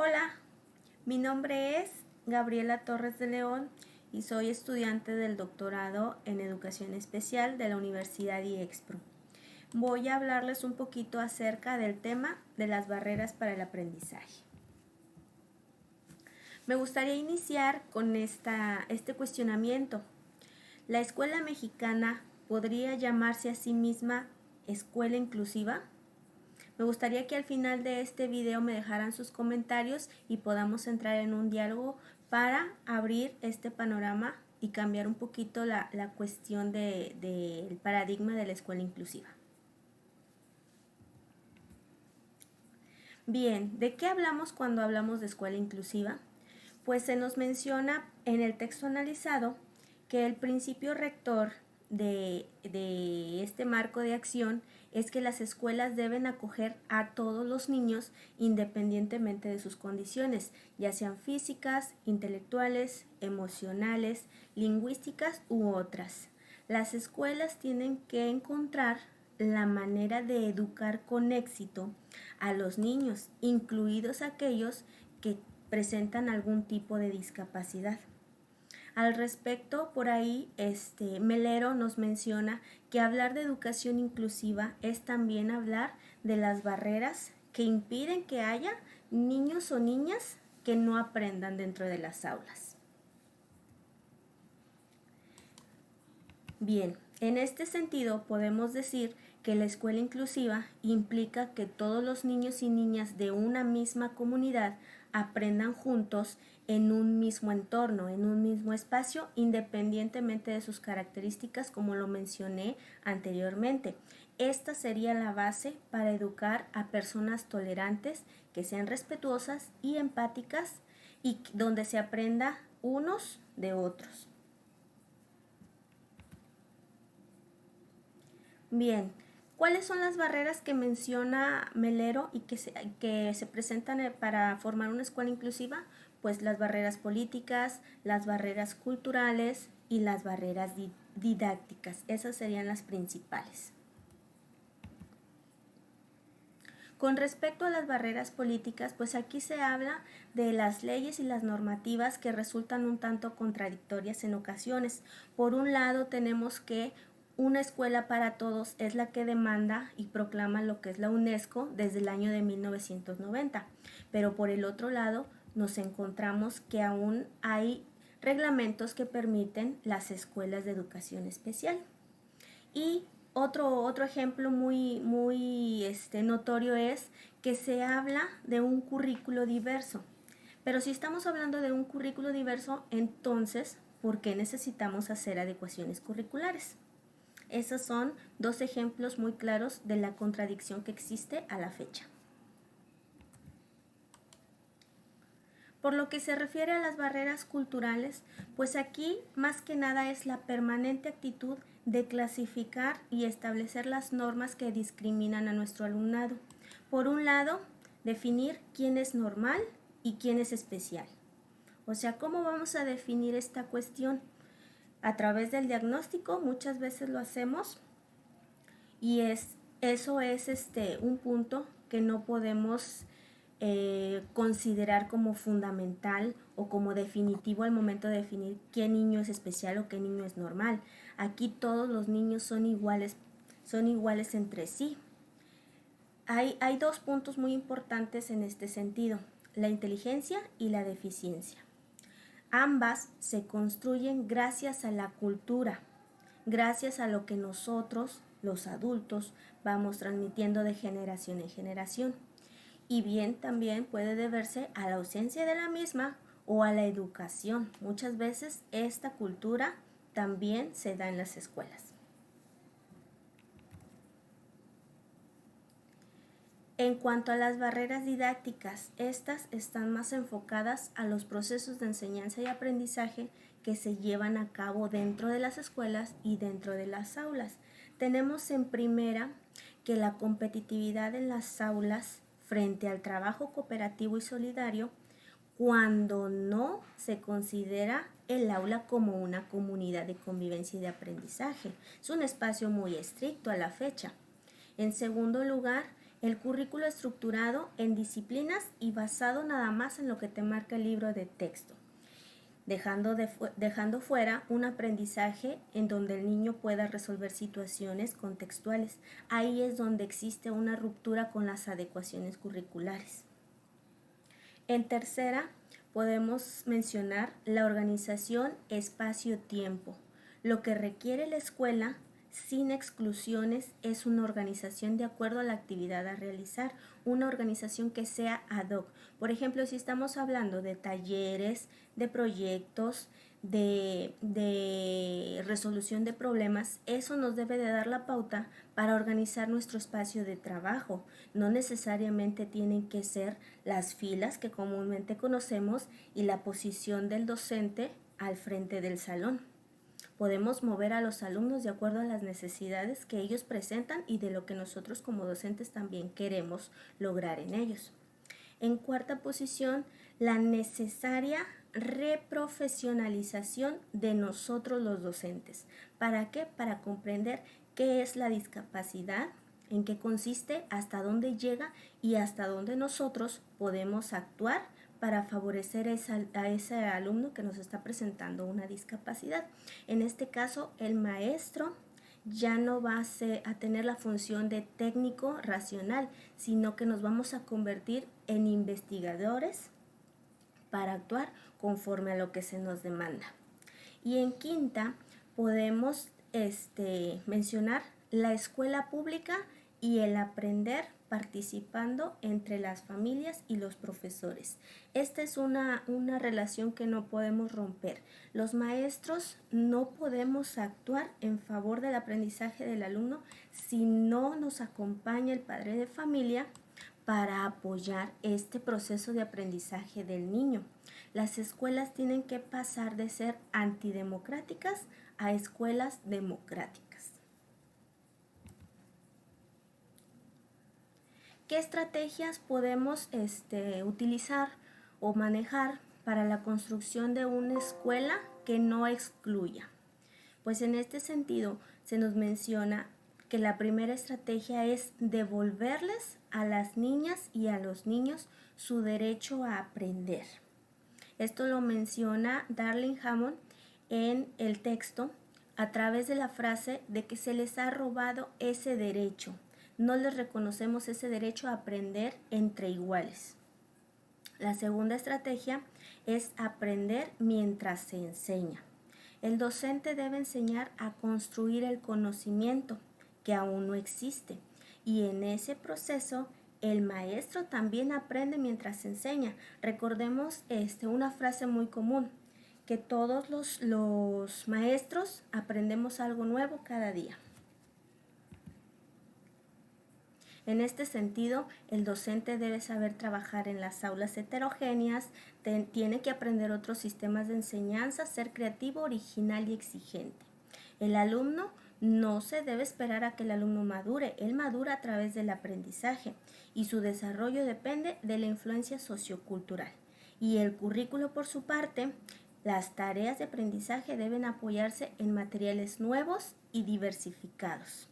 Hola, mi nombre es Gabriela Torres de León y soy estudiante del doctorado en Educación Especial de la Universidad IEXPRO. Voy a hablarles un poquito acerca del tema de las barreras para el aprendizaje. Me gustaría iniciar con este cuestionamiento. ¿La escuela mexicana podría llamarse a sí misma escuela inclusiva? Me gustaría que al final de este video me dejaran sus comentarios y podamos entrar en un diálogo para abrir este panorama y cambiar un poquito la cuestión del paradigma de la escuela inclusiva. Bien, ¿de qué hablamos cuando hablamos de escuela inclusiva? Pues se nos menciona en el texto analizado que el principio rector de este marco de acción es que las escuelas deben acoger a todos los niños independientemente de sus condiciones, ya sean físicas, intelectuales, emocionales, lingüísticas u otras. Las escuelas tienen que encontrar la manera de educar con éxito a los niños, incluidos aquellos que presentan algún tipo de discapacidad. Al respecto, por ahí Melero nos menciona que hablar de educación inclusiva es también hablar de las barreras que impiden que haya niños o niñas que no aprendan dentro de las aulas. Bien, en este sentido podemos decir que la escuela inclusiva implica que todos los niños y niñas de una misma comunidad aprendan juntos en un mismo entorno, en un mismo espacio, independientemente de sus características, como lo mencioné anteriormente. Esta sería la base para educar a personas tolerantes, que sean respetuosas y empáticas y donde se aprenda unos de otros. Bien, ¿cuáles son las barreras que menciona Melero y que se presentan para formar una escuela inclusiva? Pues las barreras políticas, las barreras culturales y las barreras didácticas. Esas serían las principales. Con respecto a las barreras políticas, pues aquí se habla de las leyes y las normativas que resultan un tanto contradictorias en ocasiones. Por un lado, tenemos que una escuela para todos es la que demanda y proclama lo que es la UNESCO desde el año de 1990. Pero por el otro lado, nos encontramos que aún hay reglamentos que permiten las escuelas de educación especial. Y otro ejemplo muy notorio es que se habla de un currículo diverso. Pero si estamos hablando de un currículo diverso, entonces, ¿por qué necesitamos hacer adecuaciones curriculares? Esos son dos ejemplos muy claros de la contradicción que existe a la fecha. Por lo que se refiere a las barreras culturales, pues aquí más que nada es la permanente actitud de clasificar y establecer las normas que discriminan a nuestro alumnado. Por un lado, definir quién es normal y quién es especial. O sea, ¿cómo vamos a definir esta cuestión? A través del diagnóstico muchas veces lo hacemos y eso es un punto que no podemos considerar como fundamental o como definitivo al momento de definir qué niño es especial o qué niño es normal. Aquí todos los niños son iguales entre sí. Hay dos puntos muy importantes en este sentido, la inteligencia y la deficiencia. Ambas se construyen gracias a la cultura, gracias a lo que nosotros, los adultos, vamos transmitiendo de generación en generación. Y bien también puede deberse a la ausencia de la misma o a la educación. Muchas veces esta cultura también se da en las escuelas. En cuanto a las barreras didácticas, estas están más enfocadas a los procesos de enseñanza y aprendizaje que se llevan a cabo dentro de las escuelas y dentro de las aulas. Tenemos en primera que la competitividad en las aulas frente al trabajo cooperativo y solidario cuando no se considera el aula como una comunidad de convivencia y de aprendizaje. Es un espacio muy estricto a la fecha. En segundo lugar, El currículo estructurado en disciplinas y basado nada más en lo que te marca el libro de texto, dejando fuera un aprendizaje en donde el niño pueda resolver situaciones contextuales. Ahí es donde existe una ruptura con las adecuaciones curriculares. En tercera, podemos mencionar la organización espacio-tiempo. Lo que requiere la escuela, sin exclusiones, es una organización de acuerdo a la actividad a realizar, una organización que sea ad hoc. Por ejemplo, si estamos hablando de talleres, de proyectos, de resolución de problemas, eso nos debe de dar la pauta para organizar nuestro espacio de trabajo. No necesariamente tienen que ser las filas que comúnmente conocemos y la posición del docente al frente del salón. Podemos mover a los alumnos de acuerdo a las necesidades que ellos presentan y de lo que nosotros como docentes también queremos lograr en ellos. En cuarta posición, la necesaria reprofesionalización de nosotros los docentes. ¿Para qué? Para comprender qué es la discapacidad, en qué consiste, hasta dónde llega y hasta dónde nosotros podemos actuar para favorecer a ese alumno que nos está presentando una discapacidad. En este caso, el maestro ya no va a tener la función de técnico racional, sino que nos vamos a convertir en investigadores para actuar conforme a lo que se nos demanda. Y en quinta, podemos mencionar la escuela pública y el aprender participando entre las familias y los profesores. Esta es una relación que no podemos romper. Los maestros no podemos actuar en favor del aprendizaje del alumno si no nos acompaña el padre de familia para apoyar este proceso de aprendizaje del niño. Las escuelas tienen que pasar de ser antidemocráticas a escuelas democráticas. ¿Qué estrategias podemos utilizar o manejar para la construcción de una escuela que no excluya? Pues en este sentido se nos menciona que la primera estrategia es devolverles a las niñas y a los niños su derecho a aprender. Esto lo menciona Darling Hammond en el texto a través de la frase de que se les ha robado ese derecho. No les reconocemos ese derecho a aprender entre iguales. La segunda estrategia es aprender mientras se enseña. El docente debe enseñar a construir el conocimiento que aún no existe, y en ese proceso el maestro también aprende mientras enseña. Recordemos una frase muy común, que todos los maestros aprendemos algo nuevo cada día. En este sentido, el docente debe saber trabajar en las aulas heterogéneas, tiene que aprender otros sistemas de enseñanza, ser creativo, original y exigente. El alumno no se debe esperar a que el alumno madure, él madura a través del aprendizaje y su desarrollo depende de la influencia sociocultural. Y el currículo, por su parte, las tareas de aprendizaje deben apoyarse en materiales nuevos y diversificados.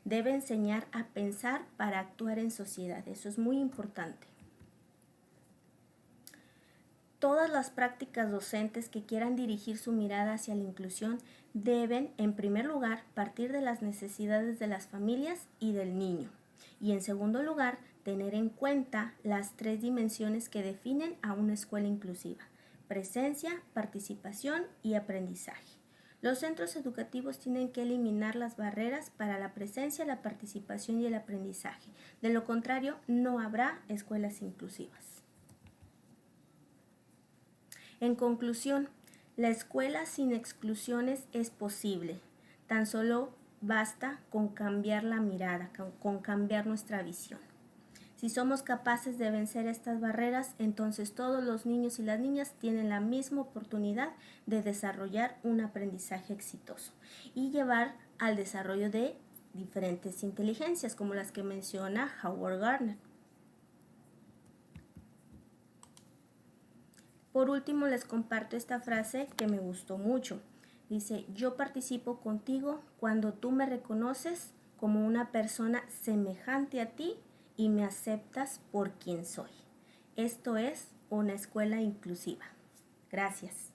Debe enseñar a pensar para actuar en sociedad. Eso es muy importante. Todas las prácticas docentes que quieran dirigir su mirada hacia la inclusión deben, en primer lugar, partir de las necesidades de las familias y del niño. Y en segundo lugar, tener en cuenta las 3 dimensiones que definen a una escuela inclusiva: presencia, participación y aprendizaje. Los centros educativos tienen que eliminar las barreras para la presencia, la participación y el aprendizaje. De lo contrario, no habrá escuelas inclusivas. En conclusión, la escuela sin exclusiones es posible. Tan solo basta con cambiar la mirada, con cambiar nuestra visión. Si somos capaces de vencer estas barreras, entonces todos los niños y las niñas tienen la misma oportunidad de desarrollar un aprendizaje exitoso y llevar al desarrollo de diferentes inteligencias, como las que menciona Howard Gardner. Por último, les comparto esta frase que me gustó mucho. Dice: yo participo contigo cuando tú me reconoces como una persona semejante a ti y me aceptas por quien soy. Esto es una escuela inclusiva. Gracias.